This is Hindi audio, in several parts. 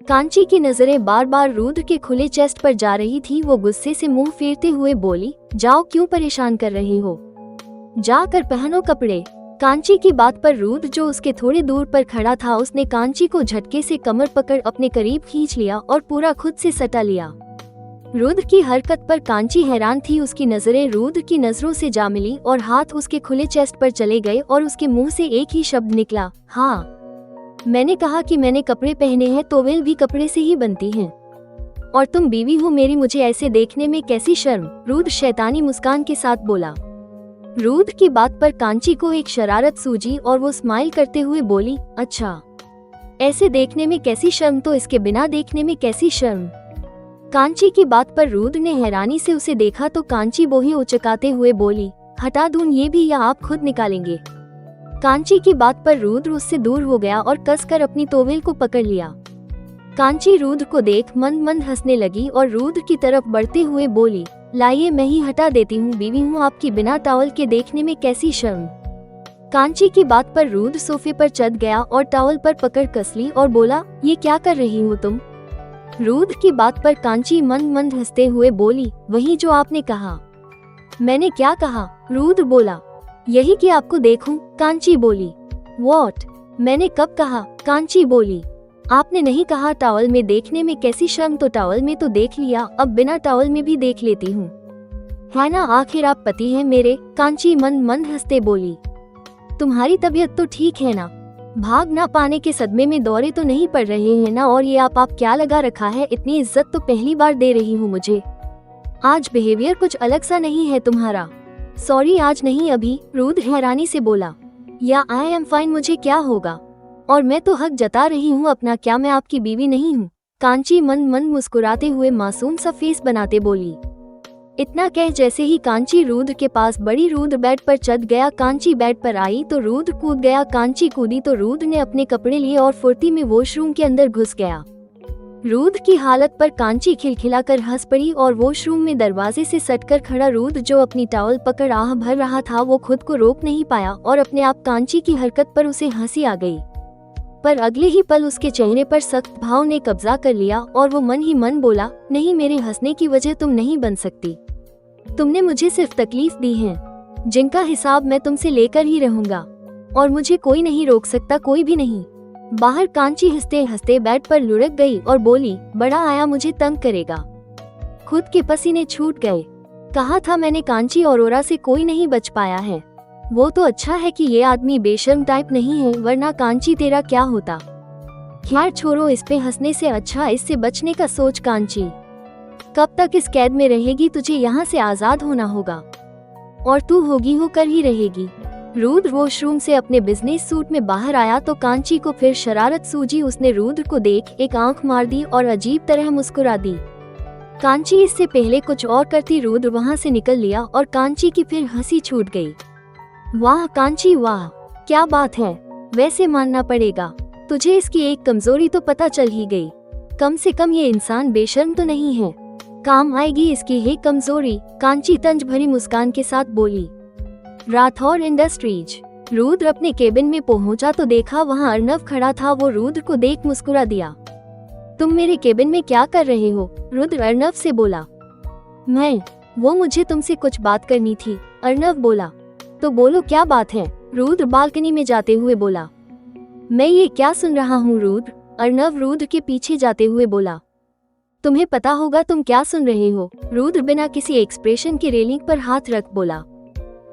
कांची की नजरें बार बार रुद्र के खुले चेस्ट पर जा रही थी। वो गुस्से से मुंह फेरते हुए बोली, जाओ, क्यों परेशान कर रही हो, जाकर पहनो कपड़े। कांची की बात पर रुद्र, जो उसके थोड़े दूर पर खड़ा था, उसने कांची को झटके से कमर पकड़ अपने करीब खींच लिया और पूरा खुद से सटा लिया। रुद्र की हरकत पर कांची हैरान थी। उसकी नजरें रुद्र की नजरों से जा मिली और हाथ उसके खुले चेस्ट पर चले गए और उसके मुंह से एक ही शब्द निकला, हाँ। मैंने कहा कि मैंने कपड़े पहने हैं, टॉवेल भी कपड़े से ही बनती हैं। और तुम बीवी हो मेरी, मुझे ऐसे देखने में कैसी शर्म। रुद्र शैतानी मुस्कान के साथ बोला। रुद्र की बात पर कांची को एक शरारत सूझी और वो स्माइल करते हुए बोली, अच्छा, ऐसे देखने में कैसी शर्म, तो इसके बिना देखने में कैसी शर्म। कांची की बात पर रुद्र ने हैरानी से उसे देखा तो कांची बोही उचकाते हुए बोली, हटा दूं ये भी या आप खुद निकालेंगे। कांची की बात पर रुद्र उससे दूर हो गया और कसकर अपनी टॉवेल को पकड़ लिया। कांची रुद्र को देख मंद मंद हंसने लगी और रुद्र की तरफ बढ़ते हुए बोली, लाइए मैं ही हटा देती हूँ, बीवी हूँ आपकी, बिना टॉवेल के देखने में कैसी शर्म। कांची की बात पर रुद्र सोफे पर चढ़ गया और टॉवेल पर पकड़ कस ली और बोला, ये क्या कर रही हो तुम। रुद्र की बात पर कांची मंद मंद हंसते हुए बोली, वही जो आपने कहा। मैंने क्या कहा, रुद्र बोला। यही कि आपको देखूं, कांची बोली। व्हाट, मैंने कब कहा, कांची बोली। आपने नहीं कहा टॉवेल में देखने में कैसी शर्म, तो टॉवेल में तो देख लिया, अब बिना टॉवेल में भी देख लेती हूँ, है ना, आखिर आप पति हैं मेरे। कांची मंद मंद हंसते बोली, तुम्हारी तबीयत तो ठीक है ना, भाग ना पाने के सदमे में दौरे तो नहीं पड़ रहे हैं ना, और ये आप क्या लगा रखा है, इतनी इज्जत तो पहली बार दे रही हूँ मुझे। आज बिहेवियर कुछ अलग सा नहीं है तुम्हारा। सॉरी, आज नहीं, अभी। रुद्र हैरानी से बोला, या आई एम फाइन, मुझे क्या होगा, और मैं तो हक जता रही हूँ अपना, क्या मैं आपकी बीवी नहीं हूँ। कांची मंद मंद मुस्कुराते हुए मासूम सा फेस बनाते बोली। इतना कह जैसे ही कांची रुद्र के पास बढ़ी, रुद्र बेड पर चढ़ गया। कांची बेड पर आई तो रुद्र कूद गया, कांची कूदी तो रुद्र ने अपने कपड़े लिए और फुर्ती में वॉशरूम के अंदर घुस गया। रुद्र की हालत पर कांची खिलखिलाकर हंस पड़ी और वॉशरूम में दरवाजे से सटकर खड़ा रुद्र, जो अपनी टॉवेल पकड़ आह भर रहा था, वो खुद को रोक नहीं पाया और अपने आप कांची की हरकत पर उसे हंसी आ गई। पर अगले ही पल उसके चेहरे पर सख्त भाव ने कब्जा कर लिया और वो मन ही मन बोला, नहीं, मेरे हंसने की वजह तुम नहीं बन सकती। तुमने मुझे सिर्फ तकलीफ दी है, जिनका हिसाब मैं तुमसे लेकर ही रहूंगा, और मुझे कोई नहीं रोक सकता, कोई भी नहीं। बाहर कांची हंसते हंसते बेड पर लुढ़क गई और बोली, बड़ा आया, मुझे तंग करेगा। खुद के पसीने छूट गए। कहा था मैंने, कांची औरोरा से कोई नहीं बच पाया है। वो तो अच्छा है कि ये आदमी बेशर्म टाइप नहीं है, वरना कांची तेरा क्या होता। खैर छोड़ो, इस पे हंसने से अच्छा इससे बचने का सोच। कांची, कब तक इस कैद में रहेगी, तुझे यहाँ से आजाद होना होगा, और तू होगी होकर ही रहेगी। रुद्र वॉशरूम से अपने बिजनेस सूट में बाहर आया तो कांची को फिर शरारत सूझी। उसने रुद्र को देख एक आंख मार दी और अजीब तरह मुस्कुरा दी। कांची इससे पहले कुछ और करती, रुद्र वहां से निकल लिया और कांची की फिर हंसी छूट गई। वाह कांची वाह, क्या बात है, वैसे मानना पड़ेगा, तुझे इसकी एक कमजोरी तो पता चल ही गई। कम से कम ये इंसान बेशर्म तो नहीं है, काम आएगी इसकी है कमजोरी। कांची तंज भरी मुस्कान के साथ बोली। राठौर इंडस्ट्रीज। रुद्र अपने केबिन में पहुंचा तो देखा वहां अर्नव खड़ा था। वो रुद्र को देख मुस्कुरा दिया। तुम मेरे केबिन में क्या कर रहे हो, रुद्र अर्नव से बोला। वो मुझे तुमसे कुछ बात करनी थी, अर्नव बोला। तो बोलो क्या बात है, रुद्र बालकनी में जाते हुए बोला। मैं ये क्या सुन रहा हूँ रुद्र, अर्नव रुद्र के पीछे जाते हुए बोला। तुम्हें पता होगा तुम क्या सुन रहे हो, रुद्र बिना किसी एक्सप्रेशन के रेलिंग पर हाथ रख बोला।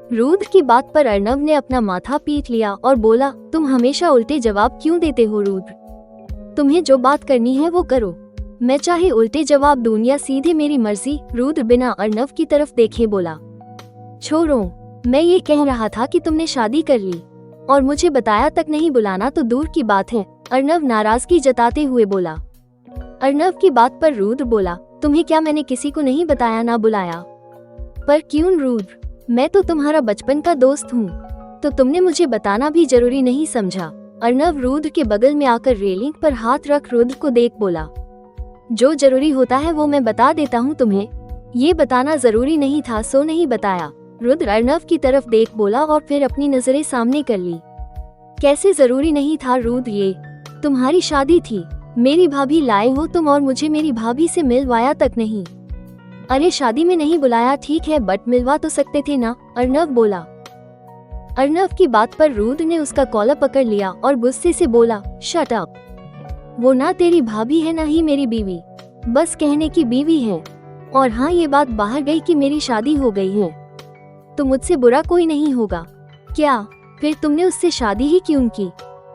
रुद्र की बात पर अर्नव ने अपना माथा पीट लिया और बोला, तुम हमेशा उल्टे जवाब क्यों देते हो रुद्र, तुम्हें जो बात करनी है वो करो, मैं चाहे उल्टे जवाब दूं या सीधे मेरी मर्जी। रुद्र बिना अर्नव की तरफ देखे बोला। छोड़ो, मैं ये कह रहा था कि तुमने शादी कर ली और मुझे बताया तक नहीं, बुलाना तो दूर की बात है, अर्नव नाराजगी जताते हुए बोला। अर्नव की बात पर रुद्र बोला, तुम्हें क्या मैंने किसी को नहीं बताया ना बुलाया। पर क्यों रुद्र, मैं तो तुम्हारा बचपन का दोस्त हूँ, तो तुमने मुझे बताना भी जरूरी नहीं समझा। अर्नव रुद्र के बगल में आकर रेलिंग पर हाथ रख रुद्र को देख बोला, जो जरूरी होता है वो मैं बता देता हूँ तुम्हें, ये बताना जरूरी नहीं था सो नहीं बताया। रुद्र अर्नव की तरफ देख बोला और फिर अपनी नजरें सामने कर ली। कैसे जरूरी नहीं था रुद्र, ये तुम्हारी शादी थी, मेरी भाभी लाए हो तुम और मुझे मेरी भाभी से मिलवाया तक नहीं। अरे शादी में नहीं बुलाया ठीक है बट मिलवा तो सकते थे ना, अर्नव बोला। अर्नव की बात पर रुद्र ने उसका कॉलर पकड़ लिया और गुस्से से बोला, शट अप। वो ना तेरी भाभी है ना ही मेरी बीवी, बस कहने की बीवी है। और हाँ ये बात बाहर गई कि मेरी शादी हो गई है तो मुझसे बुरा कोई नहीं होगा। क्या फिर तुमने उससे शादी ही क्यों की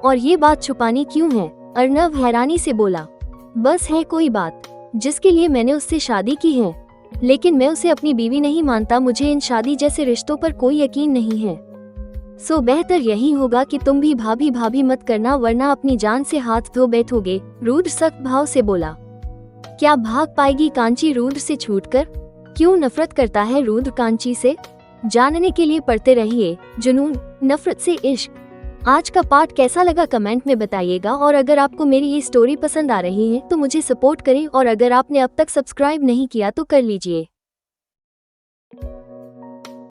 और ये बात छुपानी क्यों है? अर्नव हैरानी से बोला, बस है कोई बात जिसके लिए मैंने उससे शादी की है, लेकिन मैं उसे अपनी बीवी नहीं मानता। मुझे इन शादी जैसे रिश्तों पर कोई यकीन नहीं है। सो बेहतर यही होगा कि तुम भी भाभी भाभी मत करना वरना अपनी जान से हाथ धो बैठोगे, रुद्र सख्त भाव से बोला। क्या भाग पाएगी कांची रुद्र से छूटकर? क्यों नफरत करता है रुद्र कांची से? जानने के लिए पढ़ते रहिए जुनून, नफरत से इश्क। आज का पार्ट कैसा लगा कमेंट में बताइएगा और अगर आपको मेरी ये स्टोरी पसंद आ रही है तो मुझे सपोर्ट करें और अगर आपने अब तक सब्सक्राइब नहीं किया तो कर लीजिए।